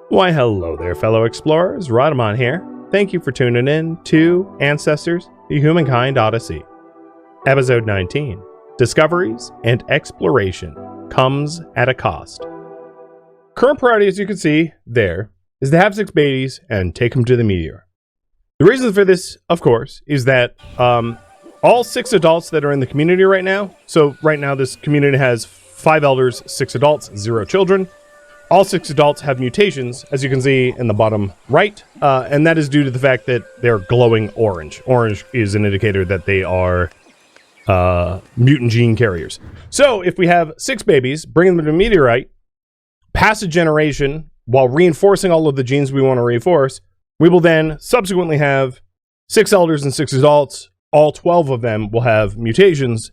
Why hello there, fellow explorers, Rhadamant here. Thank you for tuning in to Ancestors, the Humankind Odyssey. Episode 19, Discoveries and Exploration Comes at a Cost. Current priority, as you can see there, is to have 6 babies and take them to the meteor. The reason for this, of course, is that all 6 adults that are in the community right now, so right now this community has 5 elders, 6 adults, 0 children. All 6 adults have mutations, as you can see in the bottom right, and that is due to the fact that they're glowing orange. Orange is an indicator that they are mutant gene carriers. So if we have 6 babies, bring them to Meteorite, pass a generation while reinforcing all of the genes we want to reinforce, we will then subsequently have 6 elders and 6 adults. All 12 of them will have mutations,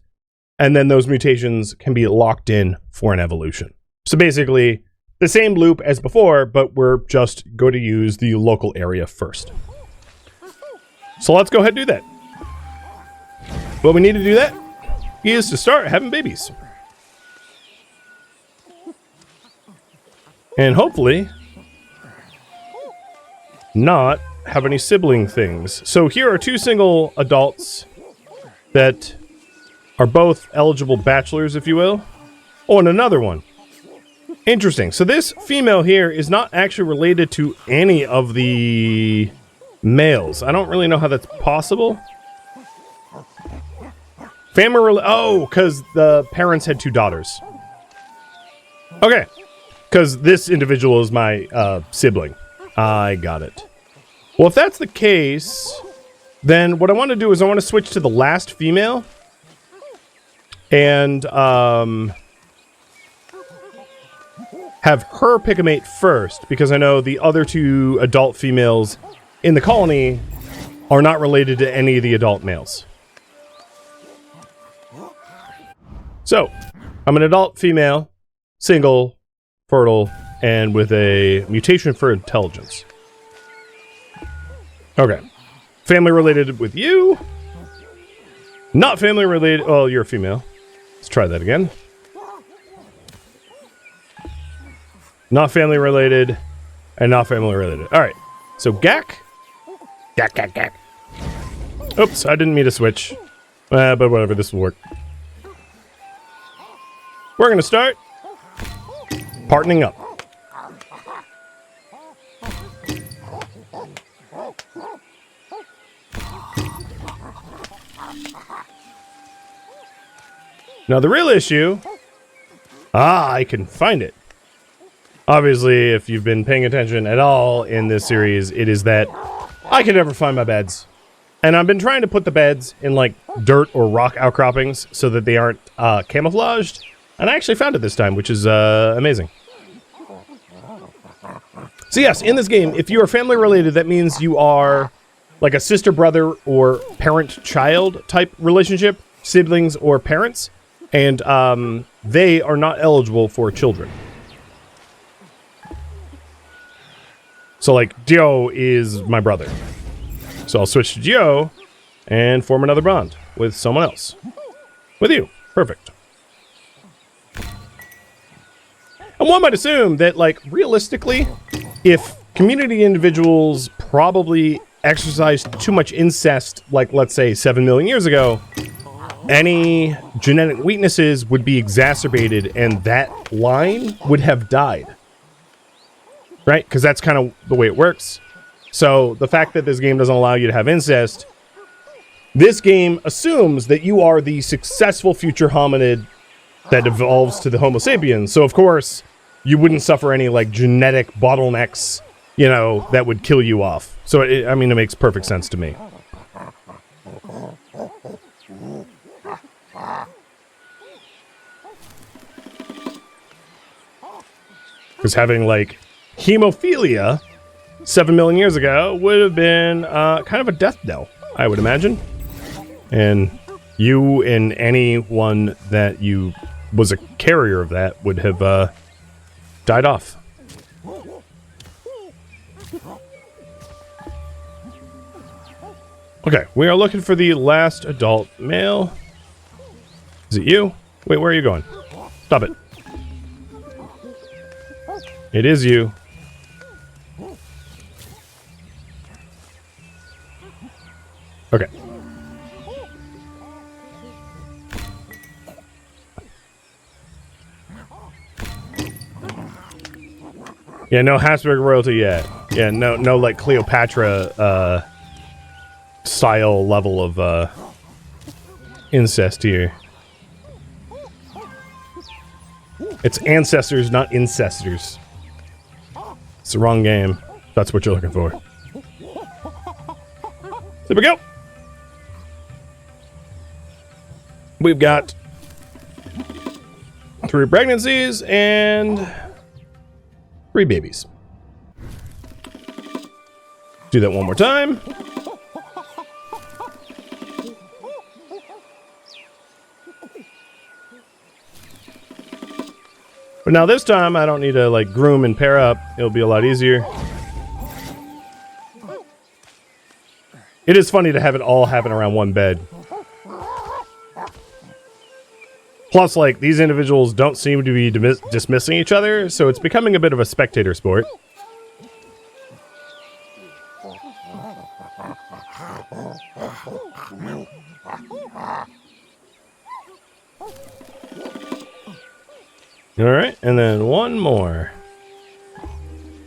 and then those mutations can be locked in for an evolution. So basically, the same loop as before, but we're just going to use the local area first. So let's go ahead and do that. What we need to do that is to start having babies. And hopefully not have any sibling things. So here are 2 single adults that are both eligible bachelors, if you will. Oh, and another one. Interesting. So this female here is not actually related to any of the males. I don't really know how that's possible. Oh, because the parents had 2 daughters. Okay. Because this individual is my sibling. I got it. Well, if that's the case, then what I want to do is I want to switch to the last female. And, have her pick a mate first, because I know the other 2 adult females in the colony are not related to any of the adult males. So, I'm an adult female, single, fertile, and with a mutation for intelligence. Okay. Family related with you. Not family related. Oh, you're a female. Let's try that again. Not family related, and not family related. All right, so Gak. Oops, I didn't mean to switch. But whatever, this will work. We're going to start partnering up. Now the real issue... I can find it. Obviously, if you've been paying attention at all in this series, it is that I can never find my beds. And I've been trying to put the beds in, like, dirt or rock outcroppings so that they aren't camouflaged. And I actually found it this time, which is amazing. So yes, in this game, if you are family related, that means you are like a sister-brother or parent-child type relationship, siblings or parents, and they are not eligible for children. So, like, Gio is my brother. So I'll switch to Gio and form another bond with someone else. With you. Perfect. And one might assume that, like, realistically, if community individuals probably exercised too much incest, like, let's say, 7 million years ago, any genetic weaknesses would be exacerbated and that line would have died. Right? Because that's kind of the way it works. So the fact that this game doesn't allow you to have incest, this game assumes that you are the successful future hominid that evolves to the Homo sapiens. So of course, you wouldn't suffer any like genetic bottlenecks, you know, that would kill you off. So I mean, it makes perfect sense to me. Because having like hemophilia 7 million years ago would have been kind of a death knell, I would imagine. And you and anyone that you was a carrier of that would have died off. Okay, we are looking for the last adult male. Is it you? Wait, where are you going? Stop it. It is you. Okay. Yeah, no Habsburg royalty yet. Yeah, no like Cleopatra style level of incest here. It's ancestors, not incestors. It's the wrong game. That's what you're looking for. There we go. We've got 3 pregnancies and 3 babies. Do that one more time. But now this time I don't need to like groom and pair up. It'll be a lot easier. It is funny to have it all happen around one bed. Plus, like, these individuals don't seem to be dismissing each other, so it's becoming a bit of a spectator sport. Alright, and then one more.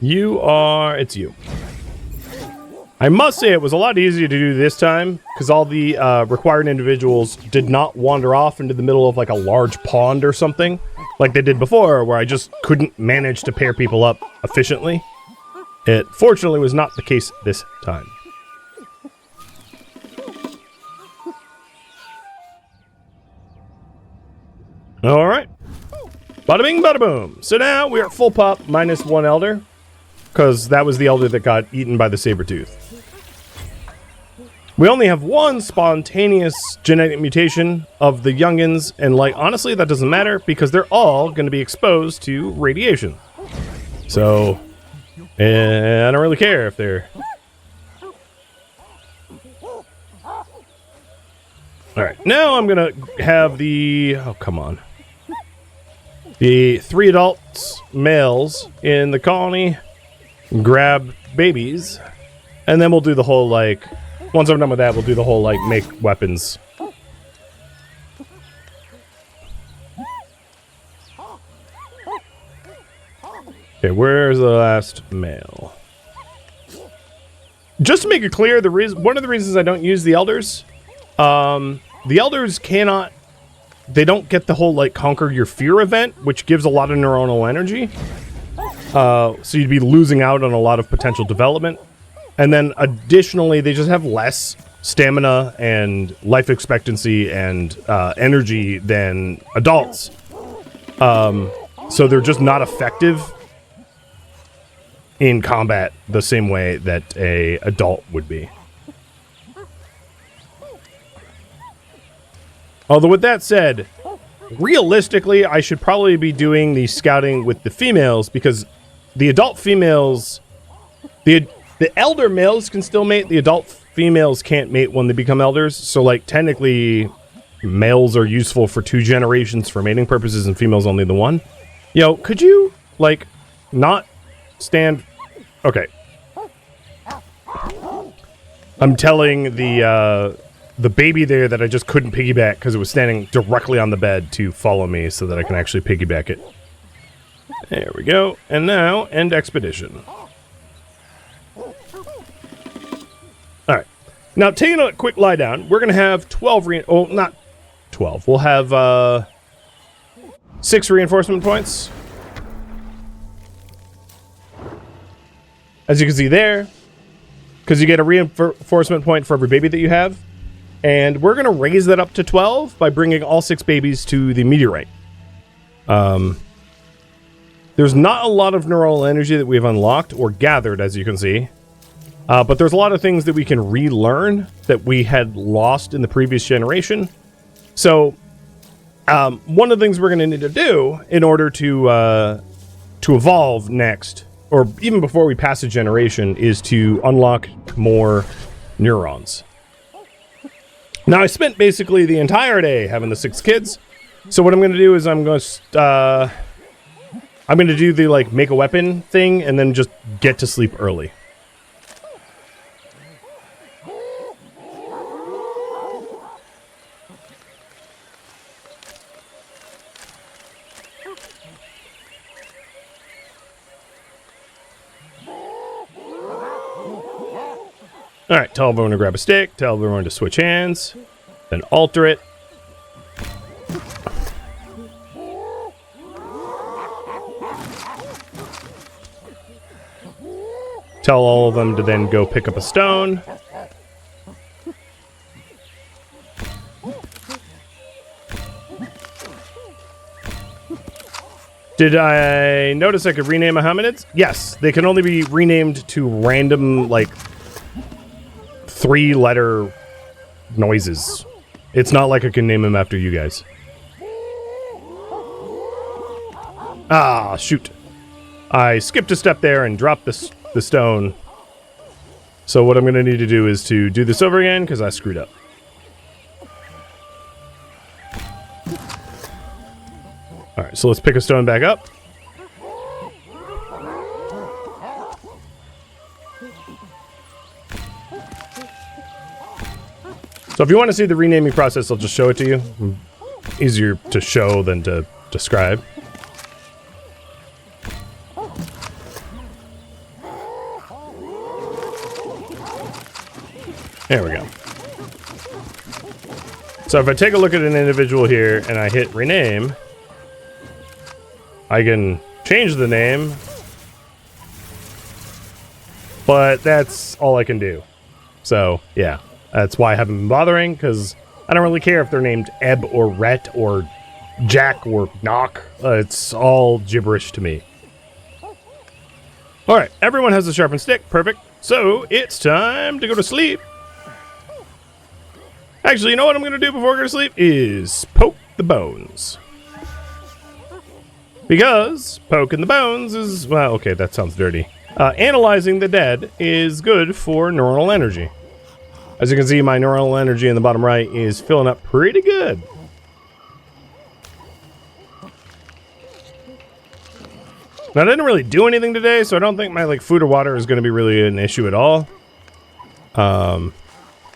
It's you. I must say it was a lot easier to do this time, because all the required individuals did not wander off into the middle of like a large pond or something, like they did before, where I just couldn't manage to pair people up efficiently. It fortunately was not the case this time. Alright. Bada bing, bada boom. So now we're at full pop minus 1 elder, because that was the elder that got eaten by the saber-tooth. We only have 1 spontaneous genetic mutation of the youngins, and like honestly that doesn't matter because they're all going to be exposed to radiation. So I don't really care if they're... Alright, now I'm going to have the... Oh, come on. The 3 adults, males, in the colony grab babies, and then we'll do the whole, like... Once I'm done with that, we'll do the whole, like, make weapons. Okay, where's the last male? Just to make it clear, one of the reasons I don't use the elders, the elders cannot... They don't get the whole, like, conquer your fear event, which gives a lot of neuronal energy. So you'd be losing out on a lot of potential development. And then additionally, they just have less stamina and life expectancy and energy than adults. So they're just not effective in combat the same way that a adult would be. Although with that said, realistically, I should probably be doing the scouting with the females because the adult females... The elder males can still mate. The adult females can't mate when they become elders. So, like, technically, males are useful for 2 generations for mating purposes and females only the 1. Yo, could you, like, not stand... Okay. I'm telling the baby there that I just couldn't piggyback because it was standing directly on the bed to follow me so that I can actually piggyback it. There we go. And now, end expedition. Alright. Now, taking a quick lie down, we're going to have 12 oh, not 12. We'll have 6 reinforcement points. As you can see there, because you get a reinforcement point for every baby that you have. And we're going to raise that up to 12 by bringing all 6 babies to the Meteorite. There's not a lot of neural energy that we've unlocked or gathered, as you can see. But there's a lot of things that we can relearn that we had lost in the previous generation. So, one of the things we're going to need to do in order to evolve next, or even before we pass a generation, is to unlock more neurons. Now, I spent basically the entire day having the 6 kids. So what I'm going to do is I'm going to do the, like, make a weapon thing and then just get to sleep early. All right, tell everyone to grab a stick. Tell everyone to switch hands. Then alter it. Tell all of them to then go pick up a stone. Did I notice I could rename my hominids? Yes, they can only be renamed to random, like, 3-letter noises. It's not like I can name them after you guys. Ah, shoot. I skipped a step there and dropped the stone. So what I'm going to need to do is to do this over again, because I screwed up. Alright, so let's pick a stone back up. So if you want to see the renaming process, I'll just show it to you. Easier to show than to describe. There we go. So if I take a look at an individual here and I hit rename, I can change the name, but that's all I can do. So yeah, that's why I haven't been bothering, because I don't really care if they're named Eb or Rhett or Jack or Knock. It's all gibberish to me. Alright, everyone has a sharpened stick. Perfect. So it's time to go to sleep. Actually, you know what I'm going to do before I go to sleep? Is poke the bones. Because poking the bones is, well, okay, that sounds dirty. Analyzing the dead is good for neuronal energy. As you can see, my neuronal energy in the bottom right is filling up pretty good. Now, I didn't really do anything today, so I don't think my food or water is going to be really an issue at all.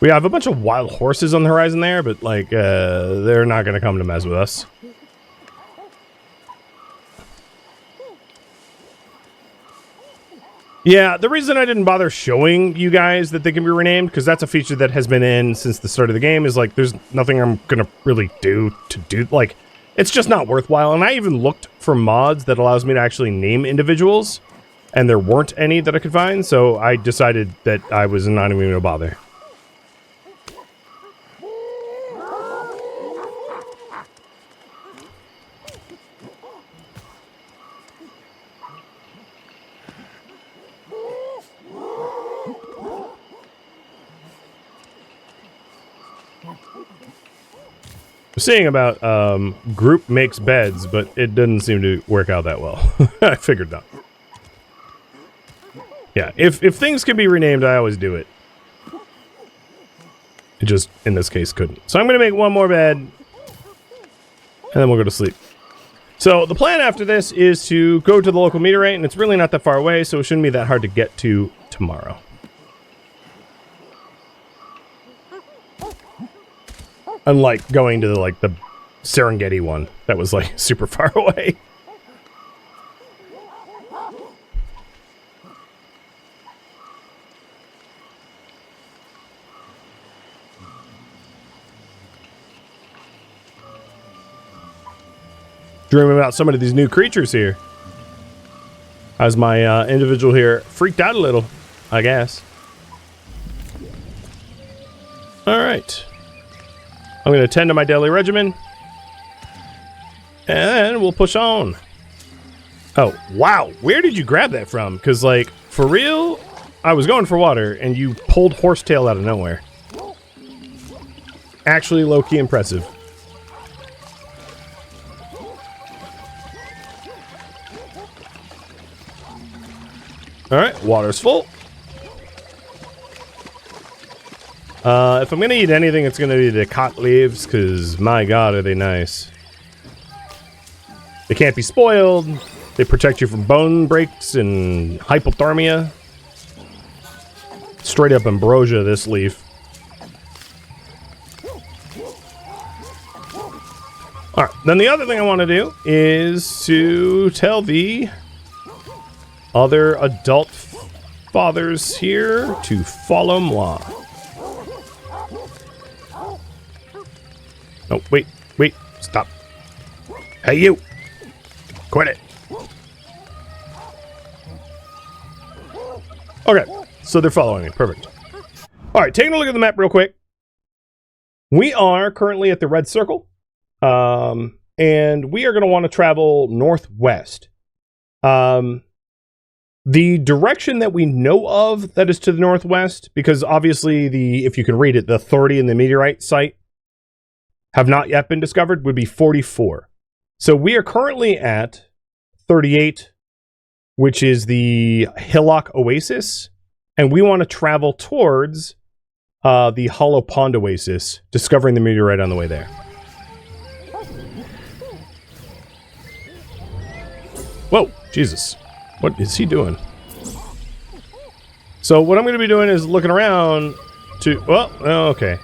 We have a bunch of wild horses on the horizon there, but they're not going to come to mess with us. Yeah, the reason I didn't bother showing you guys that they can be renamed, because that's a feature that has been in since the start of the game, is there's nothing I'm gonna really do, it's just not worthwhile. And I even looked for mods that allows me to actually name individuals, and there weren't any that I could find, so I decided that I was not even gonna bother. Seeing about group makes beds, but it didn't seem to work out that well. I figured not. Yeah, if things can be renamed, I always do it. It just, in this case, couldn't. So I'm going to make one more bed, and then we'll go to sleep. So the plan after this is to go to the local Meteorite, and it's really not that far away, so it shouldn't be that hard to get to tomorrow. Unlike going to the Serengeti one that was super far away. Dreaming about some of these new creatures here. As my individual here freaked out a little, I guess. All right. I'm going to tend to my daily regimen. And we'll push on. Oh, wow. Where did you grab that from? Because, for real, I was going for water, and you pulled horsetail out of nowhere. Actually, low-key impressive. Alright, water's full. If I'm going to eat anything, it's going to be the cot leaves, because, my god, are they nice. They can't be spoiled. They protect you from bone breaks and hypothermia. Straight up ambrosia, this leaf. Alright, then the other thing I want to do is to tell the other adult fathers here to follow moi. Oh, wait, stop. Hey, you! Quit it! Okay, so they're following me. Perfect. Alright, taking a look at the map real quick. We are currently at the red circle. And we are going to want to travel northwest. The direction that we know of that is to the northwest, because obviously if you can read it, the 30 and the Meteorite site have not yet been discovered, would be 44. So we are currently at 38, which is the Hillock Oasis, and we want to travel towards the Hollow Pond Oasis, discovering the meteorite on the way there. Whoa, Jesus. What is he doing? So what I'm going to be doing is looking around to... Well, okay.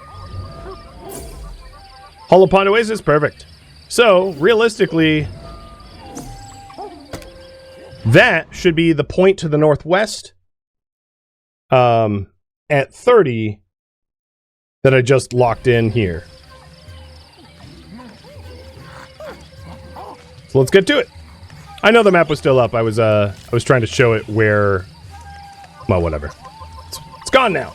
Hollow Pond Oasis, perfect. So, realistically, that should be the point to the northwest at 30 that I just locked in here. So let's get to it. I know the map was still up. I was trying to show it where... Well, whatever. It's gone now.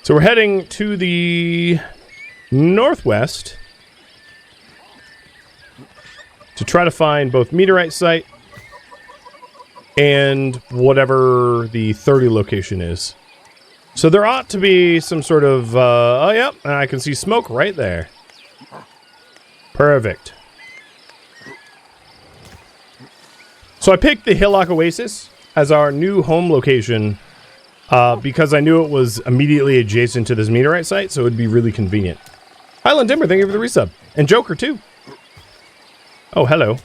So we're heading to the northwest to try to find both Meteorite site and whatever the 30 location is. So there ought to be some sort of, oh yep, and I can see smoke right there. Perfect. So I picked the Hillock Oasis as our new home location because I knew it was immediately adjacent to this Meteorite site, so it would be really convenient. Highland Timber, thank you for the resub. And Joker, too. Oh, hello.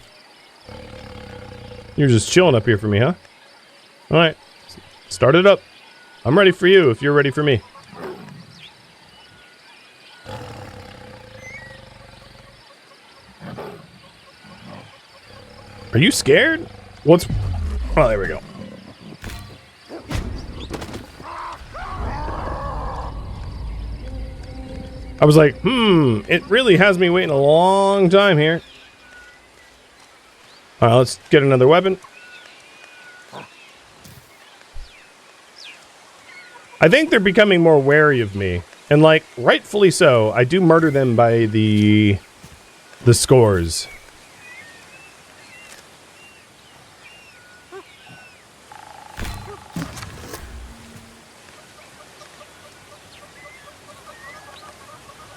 You're just chilling up here for me, huh? Alright. Start it up. I'm ready for you if you're ready for me. Are you scared? What's... Oh, there we go. I was like, it really has me waiting a long time here. Alright, let's get another weapon. I think they're becoming more wary of me. And, like, rightfully so. I do murder them by the scores.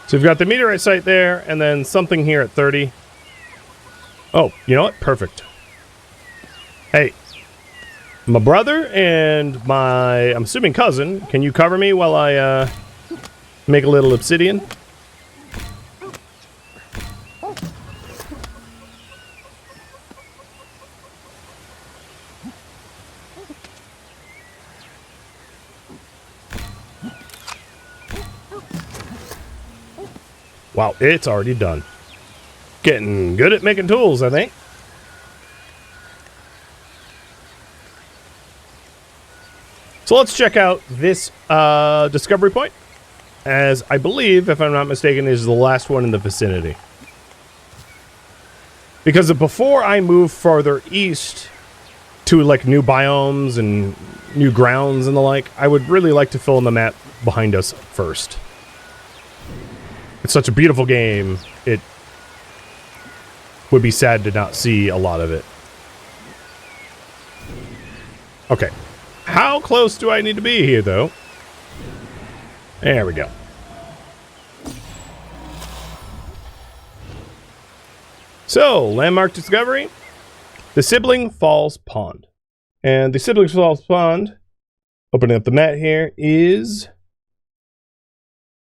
So we've got the Meteorite site there, and then something here at 30. Oh, you know what? Perfect. Hey. My brother and my, I'm assuming cousin, can you cover me while I make a little obsidian? Wow, it's already done. Getting good at making tools, I think. So let's check out this discovery point, as I believe, if I'm not mistaken, is the last one in the vicinity. Because before I move farther east to like new biomes and new grounds and the like, I would really like to fill in the map behind us first. It's such a beautiful game, it would be sad to not see a lot of it. Okay. How close do I need to be here, though? There we go. So, landmark discovery. The Sibling Falls Pond. And the Sibling Falls Pond, opening up the map here, is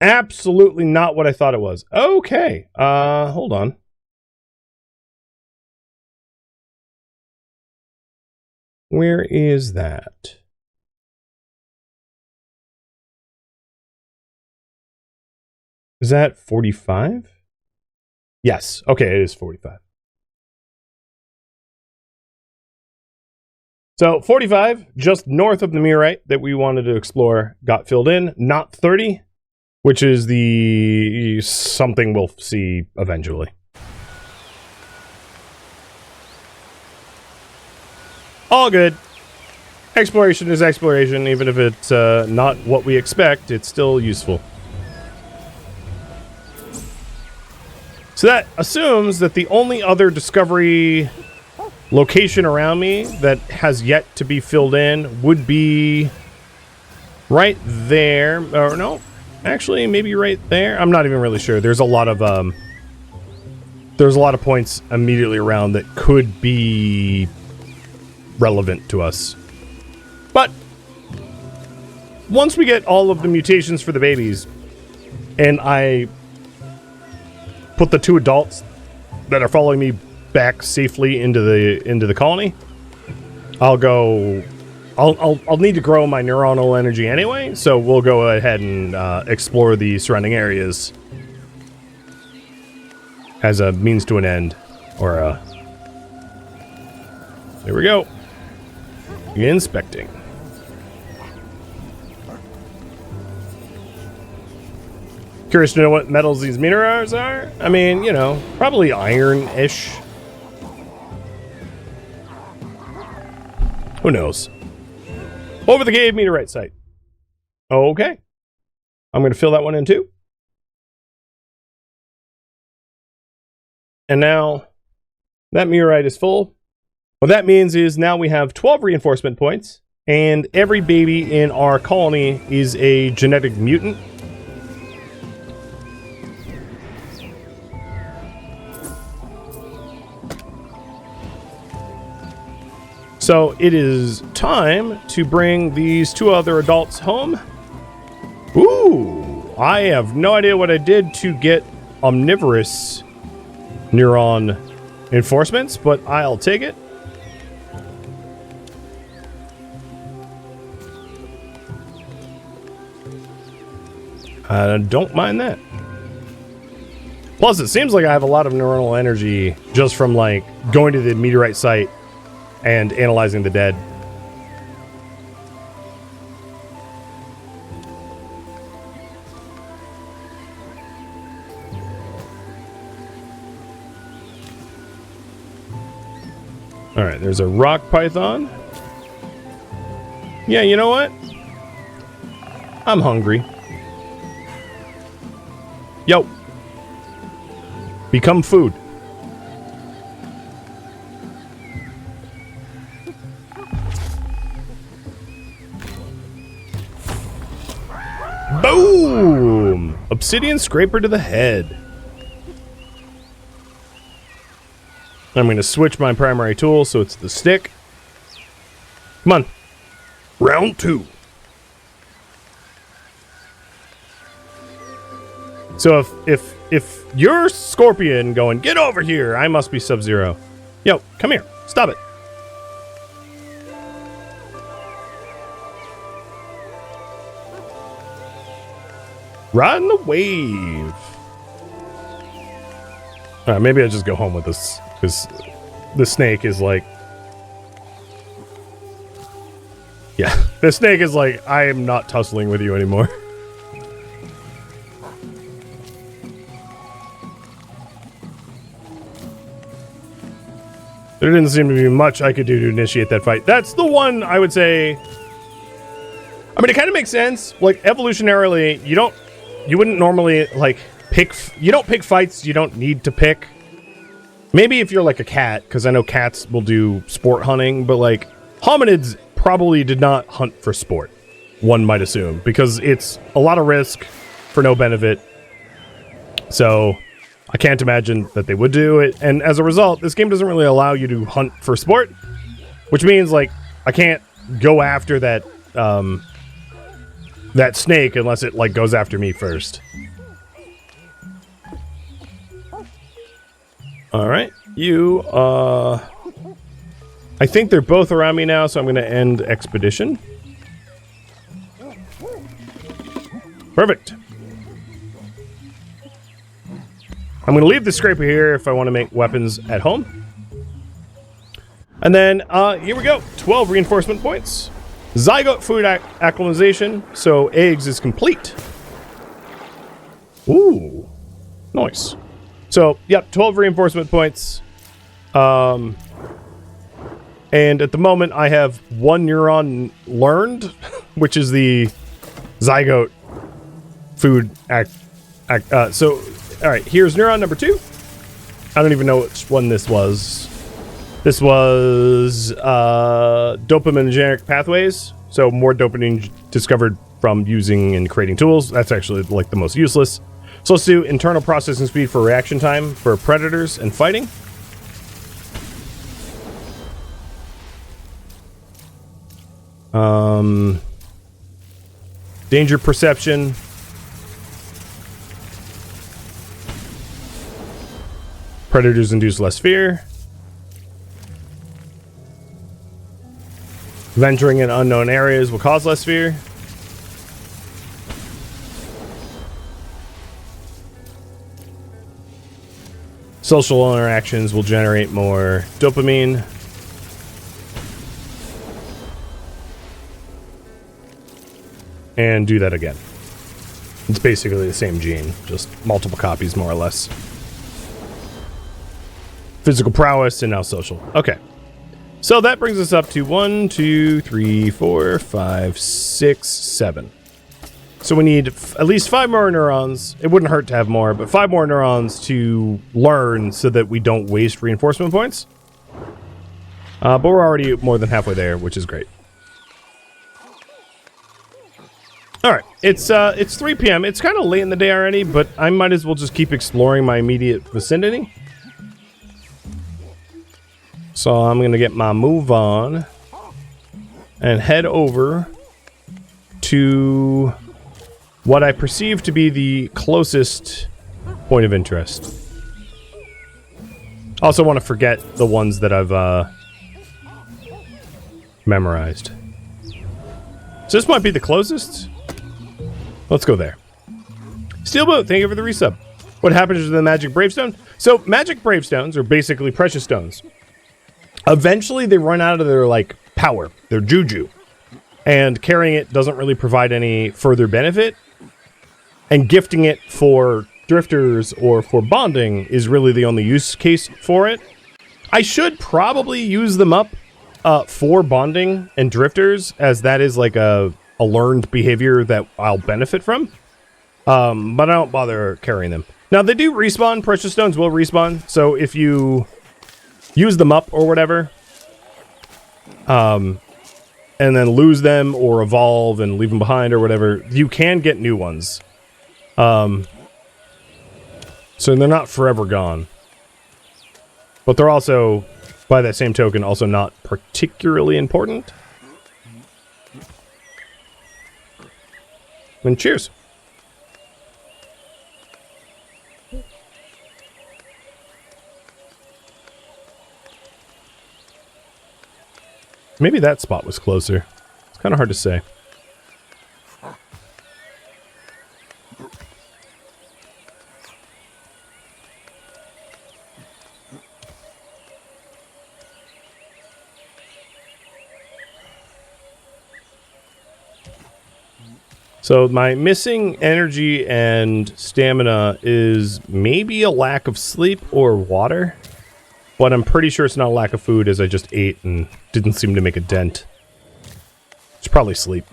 absolutely not what I thought it was. Okay. Hold on. Where is that? Is that 45? Yes. Okay, it is 45. So 45, just north of the Meteorite that we wanted to explore, got filled in. Not 30, which is the something we'll see eventually. All good. Exploration is exploration, even if it's not what we expect, it's still useful. So that assumes that the only other discovery location around me that has yet to be filled in would be right there. Or no, actually, maybe right there. I'm not even really sure. There's a lot of points immediately around that could be relevant to us. But once we get all of the mutations for the babies, and I put the 2 adults that are following me back safely into the colony, I'll need to grow my neuronal energy anyway, so we'll go ahead and explore the surrounding areas as a means to an end, or there we go. Inspecting. Curious to know what metals these minerals are? I mean, you know, probably iron-ish. Who knows? Over the cave meteorite site. Okay. I'm going to fill that one in too. And now that meteorite is full. What that means is now we have 12 reinforcement points, and every baby in our colony is a genetic mutant. So it is time to bring these 2 other adults home. Ooh, I have no idea what I did to get omnivorous neuron enforcements, but I'll take it. I don't mind that. Plus, it seems like I have a lot of neuronal energy just from, like, going to the meteorite site and analyzing the dead. All right, there's a rock python. Yeah, you know what? I'm hungry. Yo. Become food. Boom! Obsidian scraper to the head. I'm going to switch my primary tool so it's the stick. Come on. Round 2. So if you're Scorpion going, get over here, I must be Sub-Zero. Yo, come here. Stop it. Riding the wave. All right, maybe I just go home with this, because the snake is like... Yeah, the snake is like, I am not tussling with you anymore. There didn't seem to be much I could do to initiate that fight. That's the one I would say... I mean, it kind of makes sense. Like, evolutionarily, you wouldn't normally, like, you don't pick fights you don't need to pick. Maybe if you're like a cat, because I know cats will do sport hunting, but, like, hominids probably did not hunt for sport, one might assume, because it's a lot of risk for no benefit. So... I can't imagine that they would do it, and as a result, this game doesn't really allow you to hunt for sport, which means, like, I can't go after that, that snake unless it, like, goes after me first. Alright, you, I think they're both around me now, so I'm gonna end expedition. Perfect. I'm going to leave the scraper here if I want to make weapons at home. And then, here we go. 12 reinforcement points. Zygote food acclimatization, so eggs is complete. Ooh, nice. So, yep, 12 reinforcement points. And at the moment, I have 1 neuron learned, which is the zygote food so, all right, here's neuron number 2. I don't even know which one this was. This was dopaminergic pathways. So more dopamine discovered from using and creating tools. That's actually like the most useless. So let's do internal processing speed for reaction time for predators and fighting. Danger perception. Predators induce less fear. Venturing in unknown areas will cause less fear. Social interactions will generate more dopamine. And do that again. It's basically the same gene, just multiple copies more or less. Physical prowess and now social. Okay. So that brings us up to 1, 2, 3, 4, 5, 6, 7. So we need at least 5 more neurons. It wouldn't hurt to have more, but 5 more neurons to learn so that we don't waste reinforcement points. But we're already more than halfway there, which is great. All right, it's 3 p.m. It's kind of late in the day already, but I might as well just keep exploring my immediate vicinity. So I'm going to get my move on and head over to what I perceive to be the closest point of interest. Also want to forget the ones that I've memorized. So this might be the closest. Let's go there. Steelboat, thank you for the resub. What happens to the magic bravestone? So magic bravestones are basically precious stones. Eventually, they run out of their, like, power, their juju. And carrying it doesn't really provide any further benefit. And gifting it for drifters or for bonding is really the only use case for it. I should probably use them up for bonding and drifters, as that is, like, a learned behavior that I'll benefit from. But I don't bother carrying them. Now, they do respawn. Precious stones will respawn. So if you use them up or whatever, and then lose them or evolve and leave them behind or whatever, you can get new ones. So they're not forever gone. But they're also, by that same token, also not particularly important. And cheers. Maybe that spot was closer. It's kind of hard to say. So my missing energy and stamina is maybe a lack of sleep or water. But I'm pretty sure it's not a lack of food, as I just ate and didn't seem to make a dent. It's probably sleep.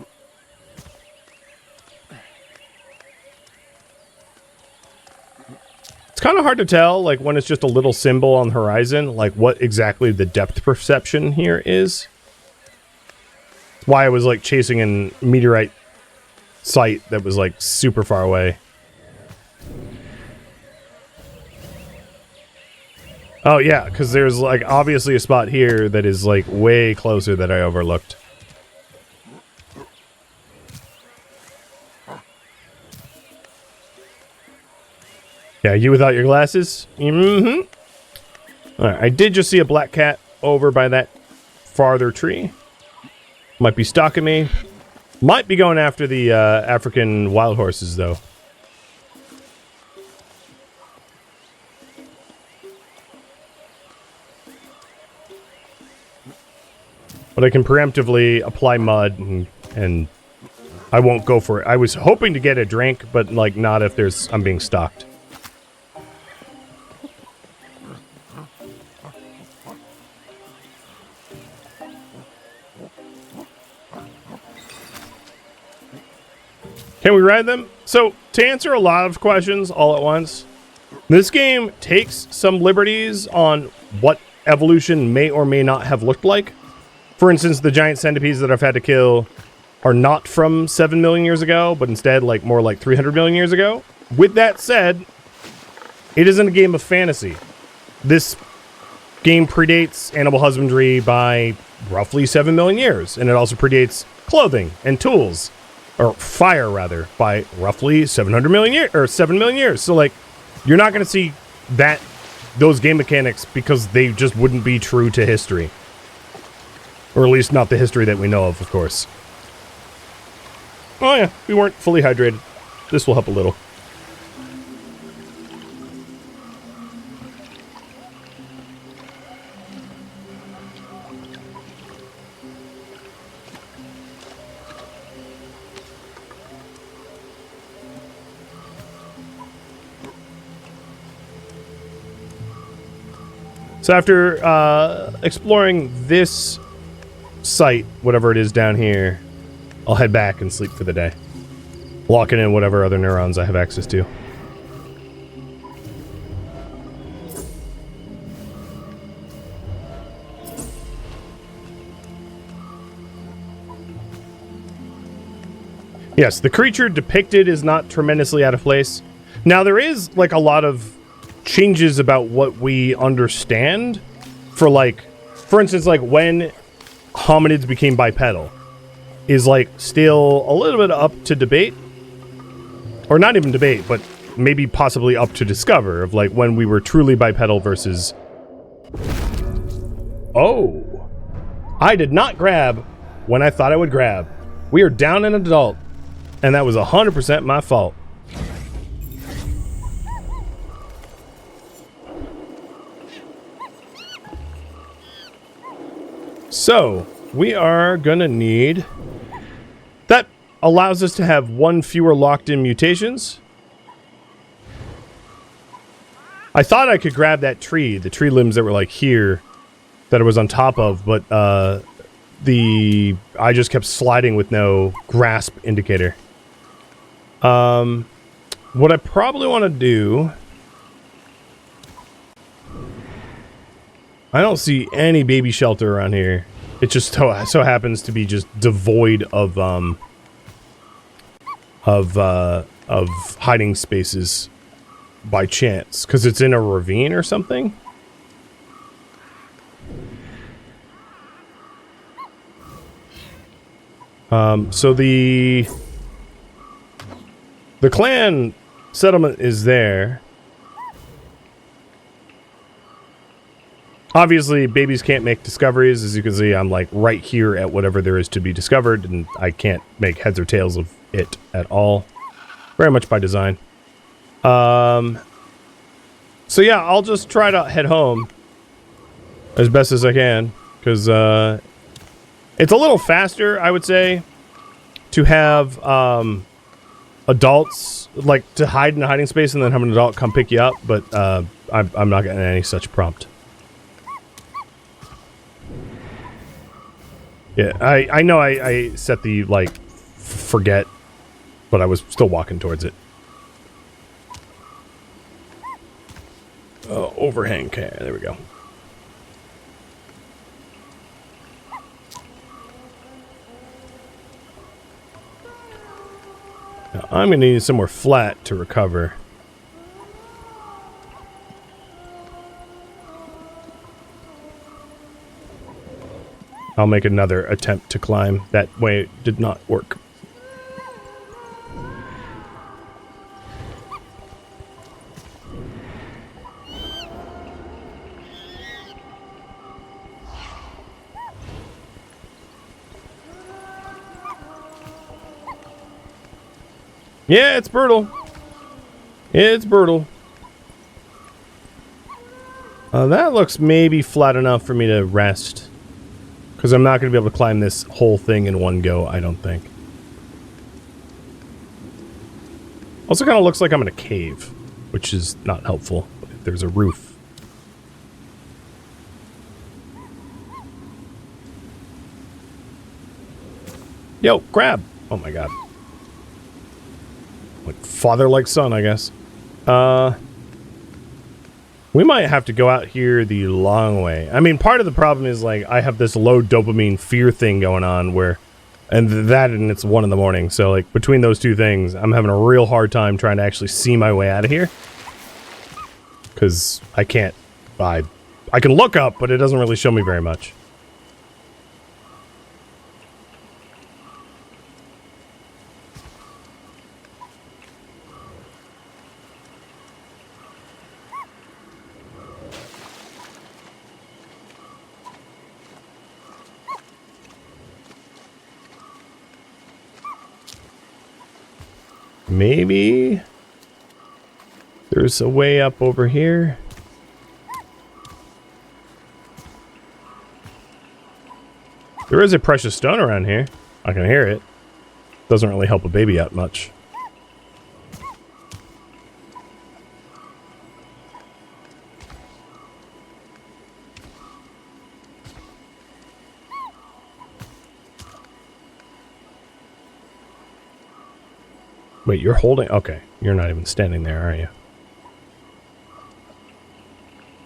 It's kind of hard to tell, like, when it's just a little symbol on the horizon, like, what exactly the depth perception here is. That's why I was, like, chasing a meteorite site that was, like, super far away. Oh, yeah, because there's, like, obviously a spot here that is, like, way closer that I overlooked. Yeah, you without your glasses? Mm-hmm. Alright, I did just see a black cat over by that farther tree. Might be stalking me. Might be going after the African wild horses, though. But I can preemptively apply mud and I won't go for it. I was hoping to get a drink, but like not if I'm being stalked. Can we ride them? So, to answer a lot of questions all at once, this game takes some liberties on what evolution may or may not have looked like. For instance, the giant centipedes that I've had to kill are not from 7 million years ago, but instead like more like 300 million years ago. With that said, it isn't a game of fantasy. This game predates animal husbandry by roughly 7 million years, and it also predates clothing and tools. Or fire, rather, by roughly 700 million years, or 7 million years. So, like, you're not going to see those game mechanics because they just wouldn't be true to history. Or at least not the history that we know of course. Oh yeah, we weren't fully hydrated. This will help a little. So after exploring this site, whatever it is down here, I'll head back and sleep for the day. Locking in whatever other neurons I have access to. Yes, the creature depicted is not tremendously out of place. Now there is like a lot of changes about what we understand for instance, like when hominids became bipedal is like still a little bit up to debate, or not even debate, but maybe possibly up to discover of like when we were truly bipedal versus. Oh, I did not grab when I thought I would grab. We are down an adult, and that was 100% my fault. So, we are gonna need... That allows us to have one fewer locked-in mutations. I thought I could grab that tree, the tree limbs that were like here, that it was on top of, but I just kept sliding with no grasp indicator. What I probably want to do... I don't see any baby shelter around here. It just so happens to be just devoid of hiding spaces by chance, because it's in a ravine or something. So the clan settlement is there. Obviously, babies can't make discoveries. As you can see, I'm like right here at whatever there is to be discovered, and I can't make heads or tails of it at all. Very much by design. So yeah, I'll just try to head home as best as I can, because it's a little faster, I would say, to have adults, like, to hide in a hiding space and then have an adult come pick you up, but I'm not getting any such prompt. Yeah, I know I set the, like, forget, but I was still walking towards it. Overhang, okay, there we go. Now, I'm going to need somewhere flat to recover. I'll make another attempt to climb. That way it did not work. Yeah, it's brutal. It's brutal. That looks maybe flat enough for me to rest. Because I'm not going to be able to climb this whole thing in one go, I don't think. Also kind of looks like I'm in a cave, which is not helpful. There's a roof. Yo, grab! Oh my god. Like father like son, I guess. We might have to go out here the long way. I mean, part of the problem is, like, I have this low dopamine fear thing going on where... And it's 1 in the morning, so, like, between those two things, I'm having a real hard time trying to actually see my way out of here. Because I can't... I can look up, but it doesn't really show me very much. Maybe there's a way up over here. There is a precious stone around here. I can hear it. Doesn't really help a baby out much. Wait, you're holding... Okay, you're not even standing there, are you?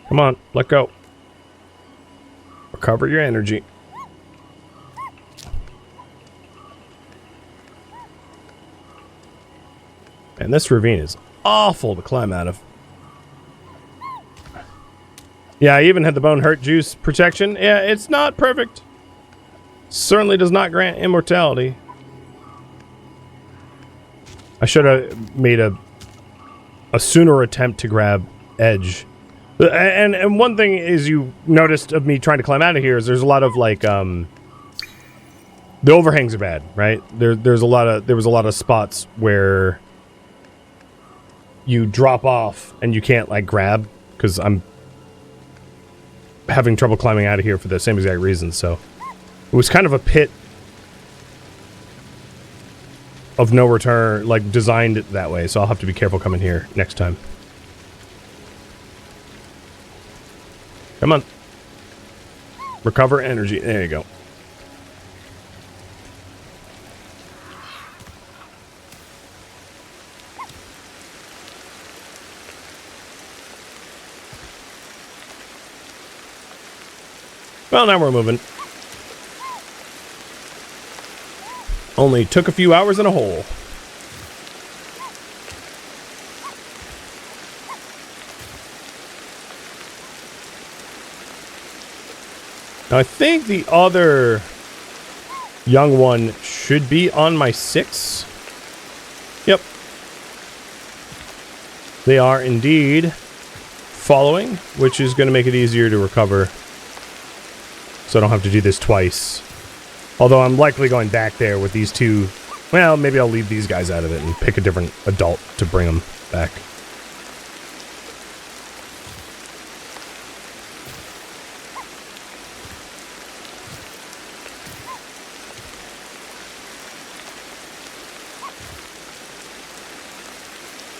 Come on, let go. Recover your energy. And this ravine is awful to climb out of. Yeah, I even had the bone hurt juice protection. Yeah, it's not perfect. Certainly does not grant immortality. I should have made a sooner attempt to grab edge. And one thing is you noticed of me trying to climb out of here is there's a lot of like the overhangs are bad, right? There was a lot of spots where you drop off and you can't like grab because I'm having trouble climbing out of here for the same exact reason. So it was kind of a pit of no return, like designed it that way, so I'll have to be careful coming here next time. Come on. Recover energy. There you go. Well, now we're moving. Only took a few hours in a hole. Now, I think the other young one should be on my 6. Yep. They are indeed following, which is going to make it easier to recover. So I don't have to do this twice. Although I'm likely going back there with these two. Well, maybe I'll leave these guys out of it and pick a different adult to bring them back.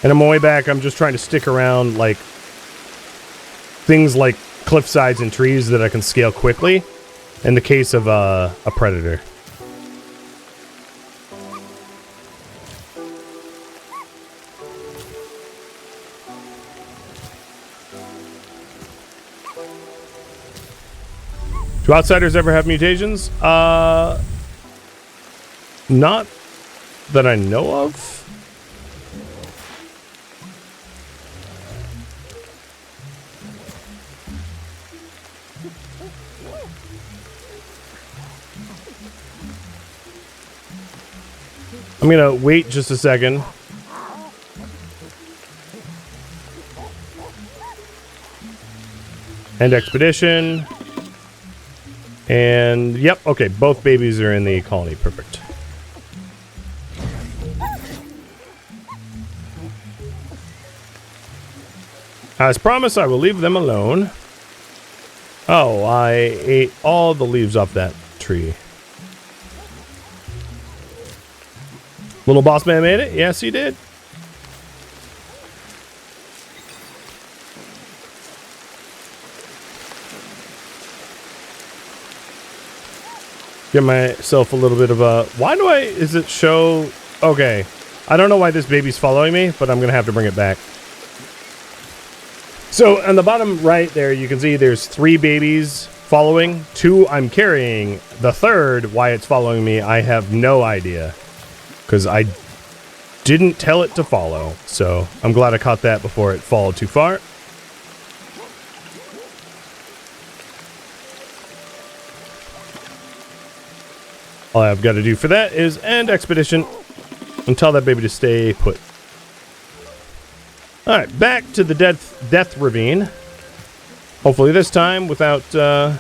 And on my way back, I'm just trying to stick around, like, things like cliff sides and trees that I can scale quickly. In the case of a predator. Do outsiders ever have mutations? Not that I know of. I'm gonna wait just a second. End expedition. And, yep, okay, both babies are in the colony. Perfect. As promised, I will leave them alone. Oh, I ate all the leaves off that. tree. Little boss man made it? Yes, he did. Get myself a little bit of a... Why do I... Is it show... Okay. I don't know why this baby's following me, but I'm going to have to bring it back. So on the bottom right there, you can see there's 3 babies following. 2 I'm carrying. The third, why it's following me, I have no idea. Because I didn't tell it to follow. So I'm glad I caught that before it followed too far. All I've got to do for that is end expedition and tell that baby to stay put. All right, back to the death ravine. Hopefully this time without an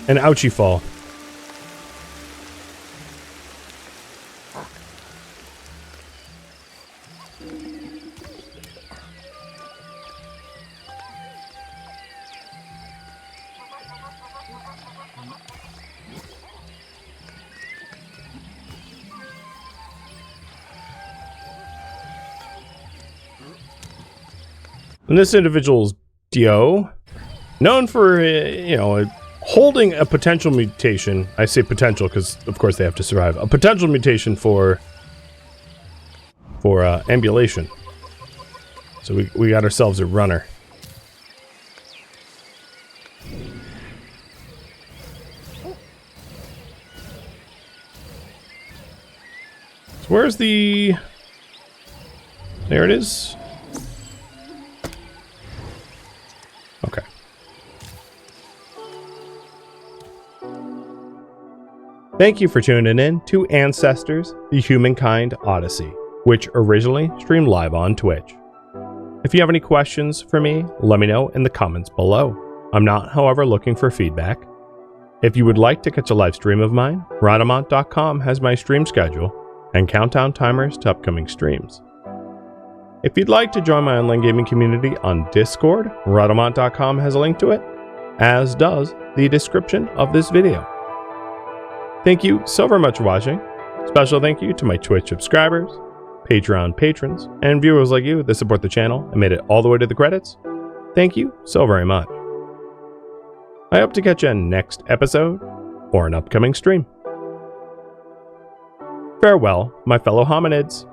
ouchie fall. And this individual's Dio, known for, holding a potential mutation. I say potential because, of course, they have to survive. A potential mutation for ambulation. So we got ourselves a runner. So where's the... There it is. Okay. Thank you for tuning in to Ancestors, the Humankind Odyssey, which originally streamed live on Twitch. If you have any questions for me, let me know in the comments below. I'm not, however, looking for feedback. If you would like to catch a live stream of mine, Rhadamant.com has my stream schedule and countdown timers to upcoming streams. If you'd like to join my online gaming community on Discord, Rhadamant.com has a link to it, as does the description of this video. Thank you so very much for watching. Special thank you to my Twitch subscribers, Patreon patrons, and viewers like you that support the channel and made it all the way to the credits. Thank you so very much. I hope to catch you in next episode or an upcoming stream. Farewell, my fellow hominids.